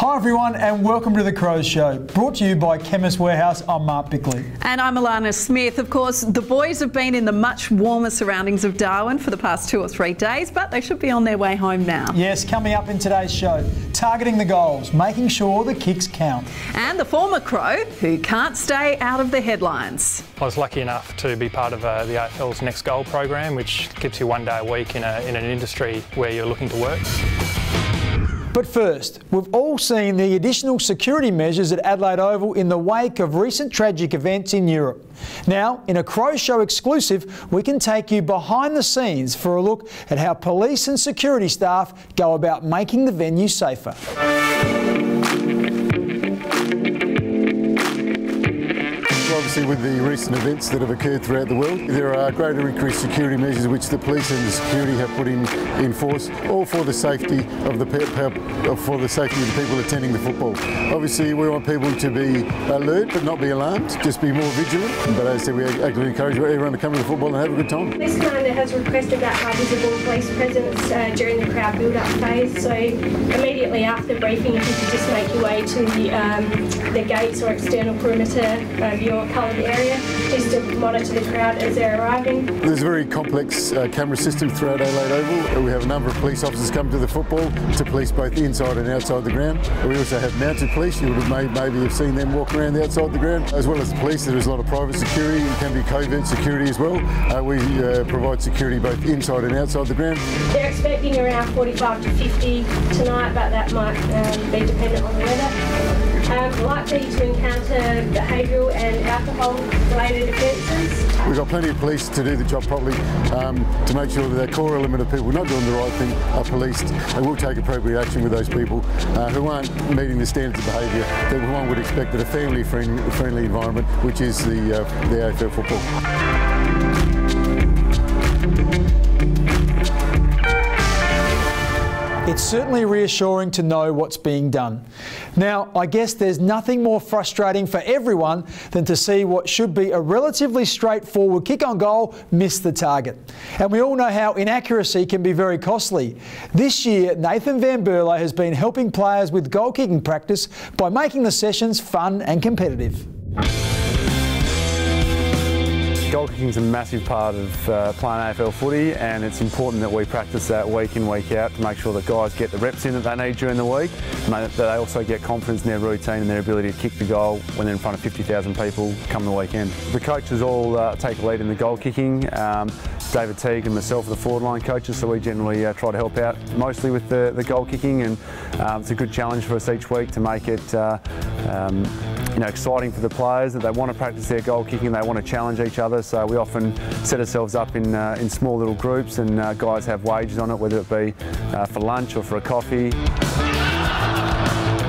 Hi everyone and welcome to The Crows Show, brought to you by Chemist Warehouse. I'm Mark Bickley. And I'm Alana Smith. Of course, the boys have been in the much warmer surroundings of Darwin for the past 2 or 3 days, but they should be on their way home now. Yes, coming up in today's show, targeting the goals, making sure the kicks count. And the former Crow who can't stay out of the headlines. I was lucky enough to be part of the AFL's Next Goal program, which gives you 1 day a week in an industry where you're looking to work. But first, we've all seen the additional security measures at Adelaide Oval in the wake of recent tragic events in Europe. Now, in a Crow Show exclusive, we can take you behind the scenes for a look at how police and security staff go about making the venue safer. Obviously, with the recent events that have occurred throughout the world, there are greater increased security measures which the police and the security have put in force, all for the safety of the people attending the football. Obviously, we want people to be alert but not be alarmed, just be more vigilant. But as I said, we actively encourage everyone to come to the football and have a good time. Police Commander has requested that visible police presence during the crowd build-up phase. So immediately after the briefing, if you could just make your way to the gates or external perimeter of your coloured area, just to monitor the crowd as they're arriving. There's a very complex camera system throughout Adelaide Oval. We have a number of police officers come to the football to police both inside and outside the ground. We also have mounted police. You would have maybe have seen them walk around the outside the ground. As well as the police, there is a lot of private security. It can be covert security as well. We provide security both inside and outside the ground. They're expecting around 45 to 50 tonight, but that might be dependent on the weather. Likely to encounter behavioural and alcohol-related offences. We've got plenty of police to do the job properly, to make sure that that core element of people not doing the right thing are policed, and we'll take appropriate action with those people who aren't meeting the standards of behaviour that one would expect in a family-friendly environment, which is the AFL football. It's certainly reassuring to know what's being done. Now, I guess there's nothing more frustrating for everyone than to see what should be a relatively straightforward kick on goal miss the target. And we all know how inaccuracy can be very costly. This year, Nathan Van Berlo has been helping players with goal kicking practice by making the sessions fun and competitive. Goal kicking is a massive part of playing AFL footy, and it's important that we practice that week in, week out to make sure that guys get the reps in that they need during the week, and that they also get confidence in their routine and their ability to kick the goal when they're in front of 50,000 people come the weekend. The coaches all take a lead in the goal kicking. David Teague and myself are the forward line coaches, so we generally try to help out mostly with the goal kicking, and it's a good challenge for us each week to make it exciting for the players, that they want to practice their goal kicking, they want to challenge each other. So we often set ourselves up in small little groups, and guys have wages on it, whether it be for lunch or for a coffee.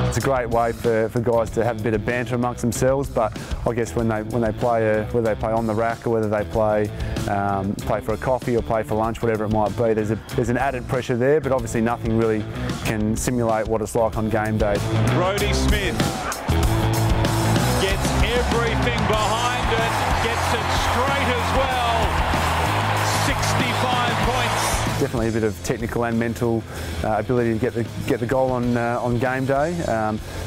It's a great way for guys to have a bit of banter amongst themselves, but I guess when they play, whether they play on the rack or whether they play for a coffee or play for lunch, whatever it might be, there's an added pressure there, but obviously nothing really can simulate what it's like on game day. Brodie Smith gets everything behind it, gets it straight as well. 65 points. Definitely a bit of technical and mental ability to get the goal on game day.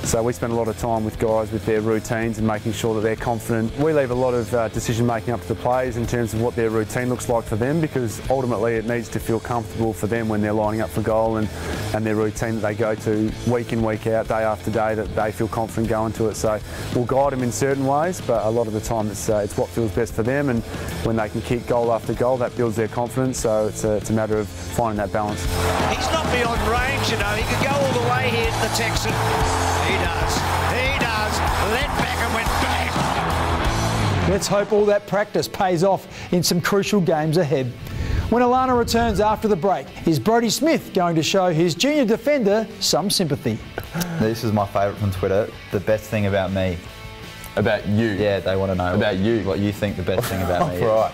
So we spend a lot of time with guys with their routines and making sure that they're confident. We leave a lot of decision making up to the players in terms of what their routine looks like for them, because ultimately it needs to feel comfortable for them when they're lining up for goal, and their routine that they go to week in, week out, day after day, that they feel confident going to it. So we'll guide them in certain ways, but a lot of the time it's what feels best for them, and when they can kick goal after goal, that builds their confidence. So it's a matter of finding that balance. He's not beyond range, you know. He could go all the way here to the Texan. He does. He does. Leant back and went bang. Let's hope all that practice pays off in some crucial games ahead. When Alana returns after the break, is Brodie Smith going to show his junior defender some sympathy? This is my favourite from Twitter. The best thing about me. About you? Yeah, they want to know about you. What you think the best thing about me is. Right.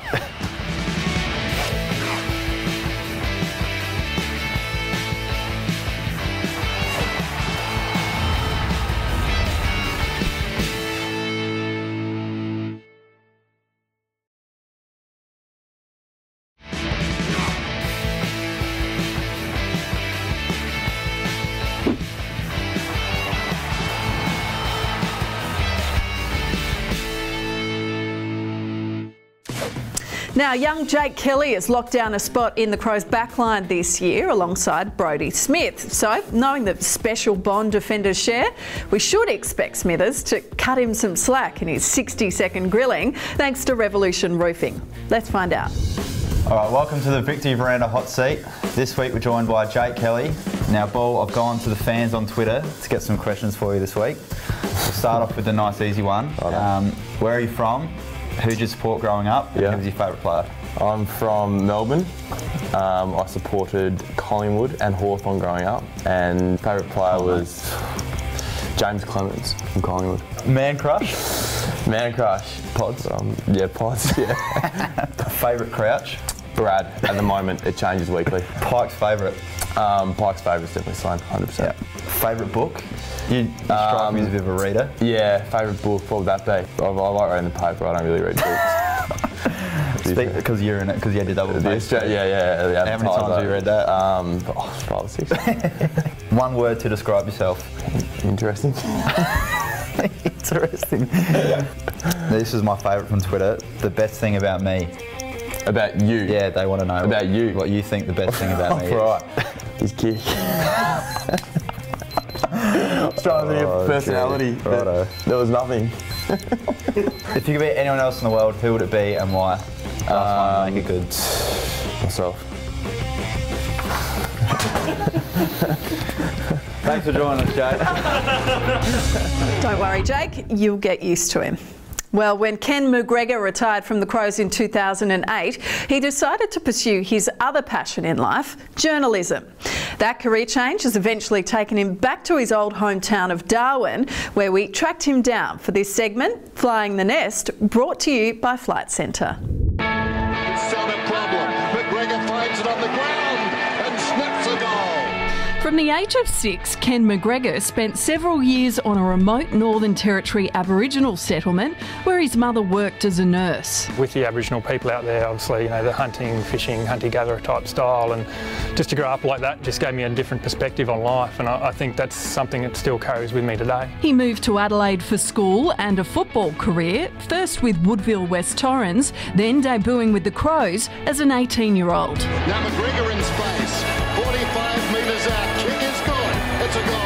Now, young Jake Kelly has locked down a spot in the Crows' backline this year alongside Brodie Smith. So, knowing that special bond defenders share, we should expect Smithers to cut him some slack in his 60-second grilling thanks to Revolution Roofing. Let's find out. All right, welcome to the Victory Veranda Hot Seat. This week we're joined by Jake Kelly. Now, Ball, I've gone to the fans on Twitter to get some questions for you this week. We'll start off with the nice, easy one. Where are you from? Who did you support growing up? And who was your favourite player? I'm from Melbourne. I supported Collingwood and Hawthorn growing up, and favourite player was James Clemens from Collingwood. Man crush? Man crush. Pods? Yeah, Pods, yeah. Favourite crouch? Brad, at the moment, it changes weekly. Pike's favourite? Pike's favourite's definitely Sloan, 100%. Yeah. Favourite book? You strike me as a bit of a reader. Yeah, favourite book, what would that be? I like reading the paper, I don't really read books. Because you're in it, because you had to double face. Yeah. How many times have you read that? 5 or 6. One word to describe yourself. Interesting. Interesting. This is my favourite from Twitter. The best thing about me. About you? Yeah, they want to know. About you? What you think the best thing about me is. Right. His kick. I was trying to think of personality. Righto. There was nothing. If you could be anyone else in the world, who would it be and why? Last one, make it good. Myself. Thanks for joining us, Jake. Don't worry, Jake, you'll get used to him. Well, when Ken McGregor retired from the Crows in 2008, he decided to pursue his other passion in life, journalism. That career change has eventually taken him back to his old hometown of Darwin, where we tracked him down for this segment, Flying the Nest, brought to you by Flight Centre. It's not a problem. McGregor finds it on the ground and snaps a goal. From the age of 6, Ken McGregor spent several years on a remote Northern Territory Aboriginal settlement where his mother worked as a nurse. With the Aboriginal people out there, obviously, the hunting, fishing, hunter-gatherer type style, and just to grow up like that just gave me a different perspective on life, and I think that's something that still carries with me today. He moved to Adelaide for school and a football career, first with Woodville West Torrens, then debuting with the Crows as an 18-year-old. Now McGregor in space, 45 metres out. Kick is good. It's a goal.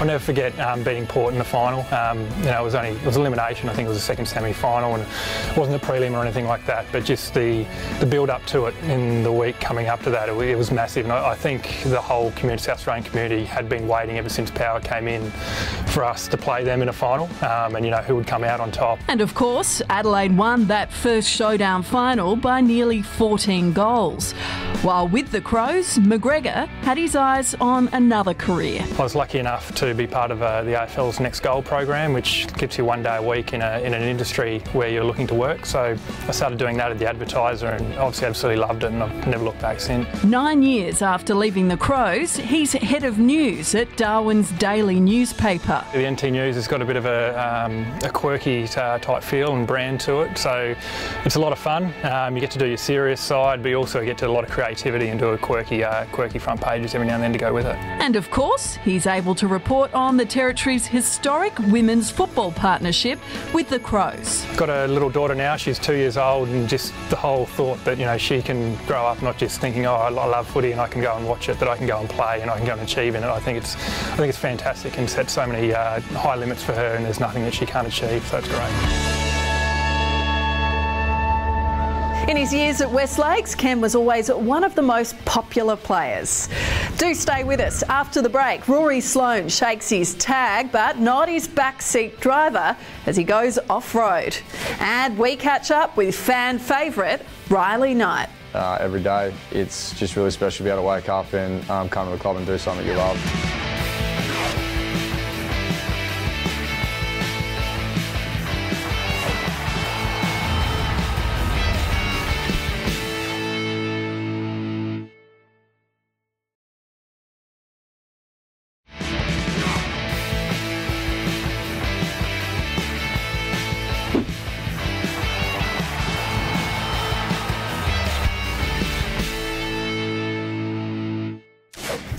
I'll never forget beating Port in the final. It was elimination. I think it was the second semi-final, and it wasn't a prelim or anything like that. But just the build-up to it in the week coming up to that, it was massive. And I think the whole South Australian community had been waiting ever since Power came in for us to play them in a final, and who would come out on top. And of course, Adelaide won that first showdown final by nearly 14 goals. While with the Crows, McGregor had his eyes on another career. I was lucky enough to be part of the AFL's Next Goal program, which gives you 1 day a week in an industry where you're looking to work. So I started doing that at the Advertiser and obviously absolutely loved it, and I've never looked back since. 9 years after leaving the Crows, he's head of news at Darwin's daily newspaper. The NT News has got a bit of a quirky type feel and brand to it, so it's a lot of fun. You get to do your serious side, but you also get to do a lot of creativity and do a quirky front pages every now and then to go with it. And of course, he's able to report on the Territory's historic women's football partnership with the Crows. Got a little daughter now, she's 2 years old, and just the whole thought that she can grow up not just thinking, oh, I love footy and I can go and watch it, that I can go and play and I can go and achieve in it. I think it's fantastic and sets so many high limits for her, and there's nothing that she can't achieve, so it's great. In his years at Westlakes, Ken was always one of the most popular players. Do stay with us. After the break, Rory Sloane shakes his tag, but not his backseat driver as he goes off-road. And we catch up with fan favourite Riley Knight. Every day, it's just really special to be able to wake up and come to the club and do something you love.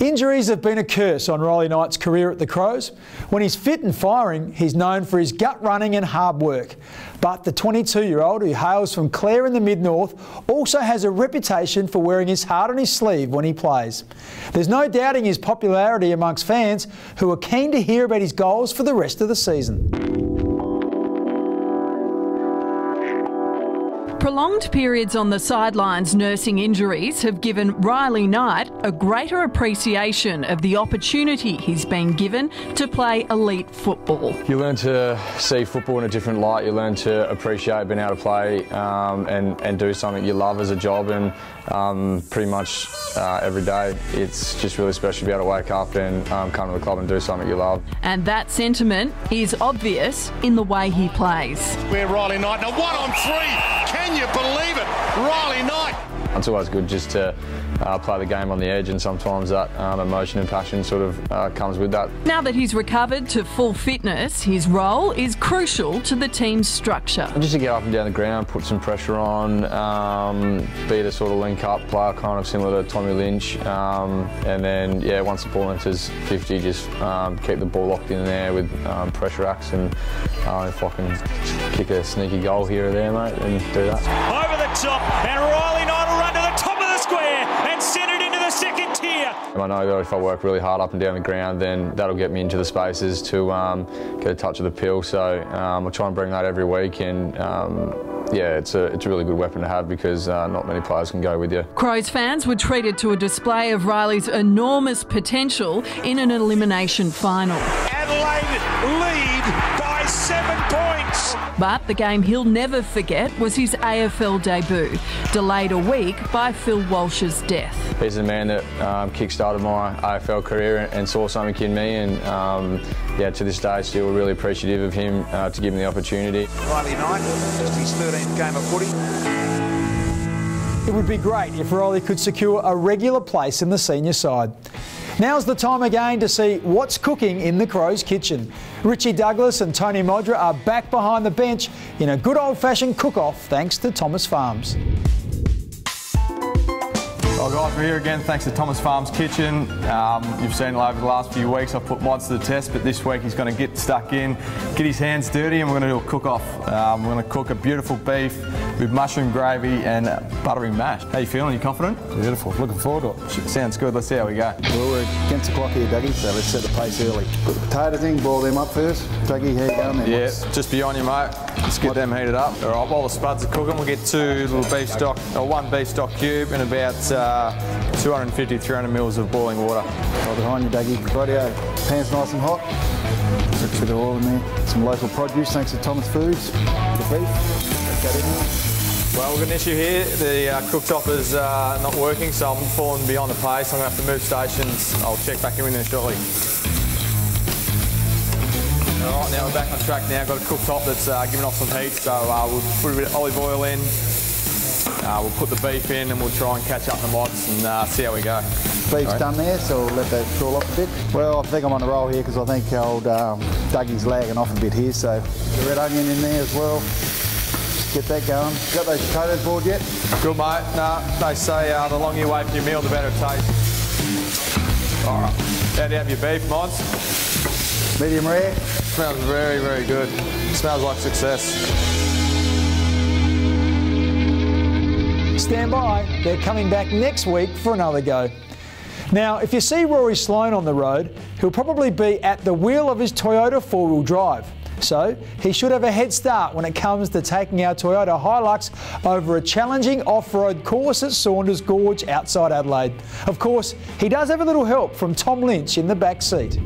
Injuries have been a curse on Riley Knight's career at the Crows. When he's fit and firing, he's known for his gut running and hard work. But the 22-year-old, who hails from Clare in the mid-north, also has a reputation for wearing his heart on his sleeve when he plays. There's no doubting his popularity amongst fans who are keen to hear about his goals for the rest of the season. Prolonged periods on the sidelines nursing injuries have given Riley Knight a greater appreciation of the opportunity he's been given to play elite football. You learn to see football in a different light. You learn to appreciate being able to play and do something you love as a job, and pretty much every day it's just really special to be able to wake up and come to the club and do something you love. And that sentiment is obvious in the way he plays. Where Riley Knight, now 1-on-3, can you believe it? Riley Knight. It's always good just to play the game on the edge, and sometimes that emotion and passion sort of comes with that. Now that he's recovered to full fitness, his role is crucial to the team's structure. Just to get up and down the ground, put some pressure on, be the sort of link-up player, kind of similar to Tommy Lynch, and then, yeah, once the ball enters 50, just keep the ball locked in there with pressure acts, and if I can kick a sneaky goal here or there, mate, and do that. Over the top, and Riley Knight will run to the top of the square and send it into the second tier. I know that if I work really hard up and down the ground, then that'll get me into the spaces to get a touch of the pill. So I try and bring that every week, and yeah, it's a really good weapon to have, because not many players can go with you. Crows fans were treated to a display of Riley's enormous potential in an elimination final. Adelaide lead by 7 points. But the game he'll never forget was his AFL debut, delayed a week by Phil Walsh's death. He's the man that kick-started my AFL career and saw something in me, and yeah, to this day still really appreciative of him to give me the opportunity. Riley Knight, just his 13th game of footy. It would be great if Riley could secure a regular place in the senior side. Now's the time again to see what's cooking in the Crows' kitchen. Richie Douglas and Tony Modra are back behind the bench in a good old-fashioned cook-off thanks to Thomas Farms. Well guys, we're here again thanks to Thomas Farms Kitchen. You've seen over the last few weeks I've put mods to the test, but this week he's going to get stuck in, get his hands dirty, and we're going to do a cook-off. We're going to cook a beautiful beef with mushroom gravy and buttery mash. How you feeling? You confident? Beautiful. Looking forward to it. Sounds good. Let's see how we go. Well, we're against the clock here, Dougie, so let's set the pace early. Put the potatoes in, boil them up first. Dougie, how you going there? Yeah, just beyond you, mate. Let's get them heated up. All right, while the spuds are cooking, we'll get one beef stock cube and about 250, 300 mils of boiling water. Right behind you, Dougie. Rightio. Pan's nice and hot. Put a bit of oil in there. Some local produce, thanks to Thomas Foods. The beef. Get that in there. Well, we've got an issue here. The cooktop is not working, so I'm falling beyond the pace. I'm going to have to move stations. I'll check back in with you shortly. All right, now we're back on track now. Got a cooktop that's giving off some heat, so we'll put a bit of olive oil in. We'll put the beef in, and we'll try and catch up the mods and see how we go. Beef's done there, so we'll let that cool off a bit. Well, I think I'm on the roll here because I think old Dougie's lagging off a bit here, so the red onion in there as well. Get that going. Got those potatoes boiled yet? Good, mate. No, they say the longer you wait for your meal, the better it tastes. All right. How do you have your beef, mods? Medium rare. Smells very, very good. Smells like success. Stand by, they're coming back next week for another go. Now, if you see Rory Sloane on the road, he'll probably be at the wheel of his Toyota four-wheel drive. So he should have a head start when it comes to taking our Toyota Hilux over a challenging off-road course at Saunders Gorge outside Adelaide. Of course, he does have a little help from Tom Lynch in the back seat.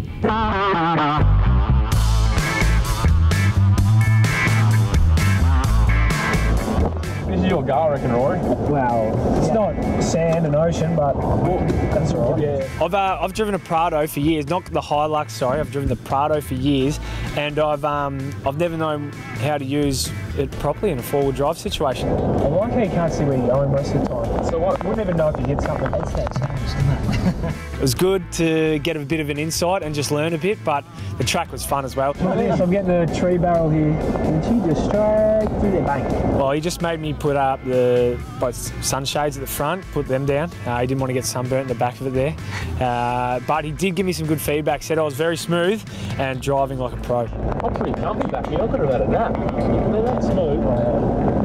This is your goal, I reckon, Rory. Well, it's not sand and ocean, but that's all right. Yeah. I've driven a Prado for years, not the Hilux. Sorry, I've driven the Prado for years, and I've never known how to use it properly in a four-wheel drive situation. I like how you can't see where you're going most of the time. So we'll never know if you hit something. That's that sand. It was good to get a bit of an insight and just learn a bit, but the track was fun as well. Like this, I'm getting a tree barrel here, and she just straight through the bank. Well, he just made me put up both sunshades at the front, put them down. He didn't want to get sunburnt in the back of it there. But he did give me some good feedback, said I was very smooth and driving like a pro. I'm pretty comfy back here, I could have had a nap. They're that smooth.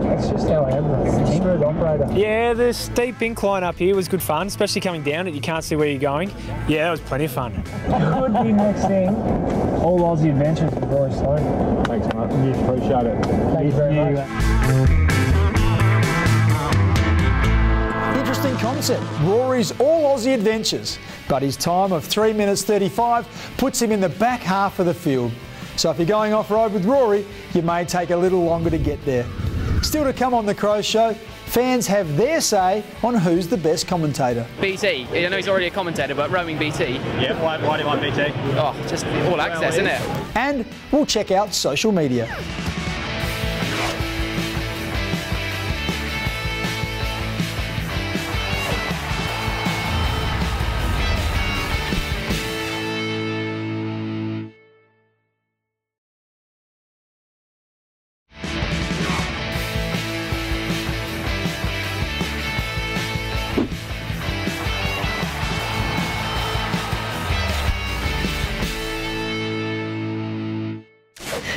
That's just how I am, a smooth operator. Yeah, the steep incline up here was good fun, especially coming down it, you can't see where you're going. Yeah, that was plenty of fun. Could be next thing, all Aussie Adventures with Rory Sloan. Thanks, mate. You appreciate it. Thank you very much. Interesting concept, Rory's All Aussie Adventures, but his time of 3 minutes 35 puts him in the back half of the field. So if you're going off-road with Rory, you may take a little longer to get there. Still to come on the Crows Show, fans have their say on who's the best commentator. BT, I know he's already a commentator, but roaming BT. Yeah, why do you want BT? Oh, just all access, isn't it? And we'll check out social media.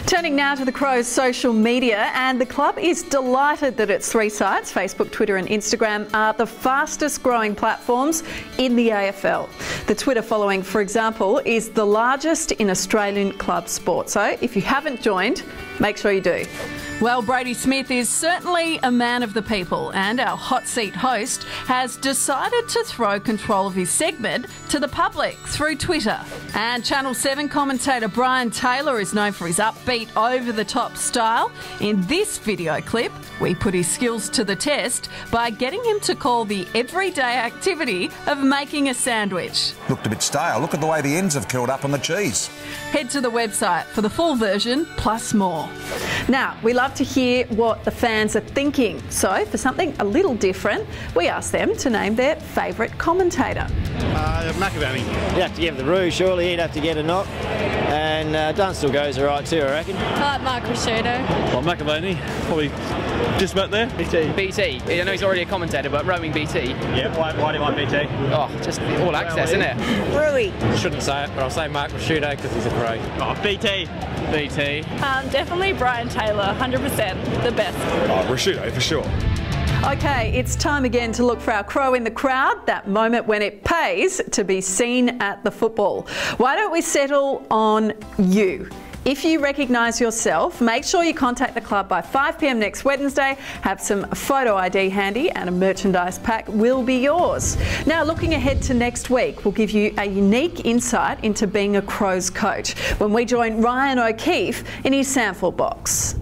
Turning now to the Crows' social media, and the club is delighted that its 3 sites, Facebook, Twitter and Instagram, are the fastest growing platforms in the AFL. The Twitter following, for example, is the largest in Australian club sport. So if you haven't joined, make sure you do. Well, Brady Smith is certainly a man of the people, and our hot seat host has decided to throw control of his segment to the public through Twitter. And Channel 7 commentator Brian Taylor is known for his upbeat, over-the-top style. In this video clip, we put his skills to the test by getting him to call the everyday activity of making a sandwich. Looked a bit stale. Look at the way the ends have curled up on the cheese. Head to the website for the full version, plus more. Now, we love to hear what the fans are thinking. So, for something a little different, we asked them to name their favourite commentator. McAvaney. You'd have to give the Roo, surely. He'd have to get a knock. And Dunstall goes all right too, I reckon. I like Mark Prosciutto. Well, McAvaney, probably just about there. BT, I know he's already a commentator, but roaming BT. Yeah, why do you want BT? Oh, just all access, isn't it? Rui. Shouldn't say it, but I'll say Mark Prosciutto because he's a pro. Oh, BT. BT. Definitely Brian Taylor, 100%, the best. Oh, Prosciutto for sure. Okay, it's time again to look for our crow in the crowd, that moment when it pays to be seen at the football. Why don't we settle on you? If you recognise yourself, make sure you contact the club by 5 p.m. next Wednesday. Have some photo ID handy and a merchandise pack will be yours. Now, looking ahead to next week, we'll give you a unique insight into being a Crows coach when we join Ryan O'Keefe in his sample box.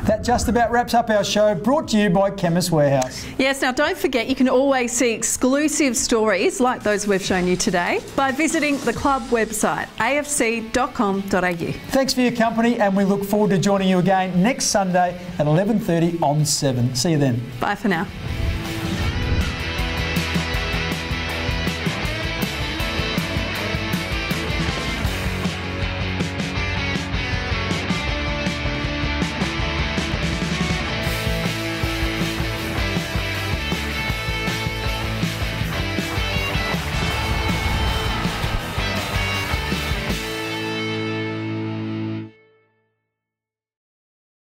That just about wraps up our show, brought to you by Chemist Warehouse. Yes, now don't forget you can always see exclusive stories like those we've shown you today by visiting the club website, afc.com.au. Thanks for your company, and we look forward to joining you again next Sunday at 11:30 on 7. See you then. Bye for now.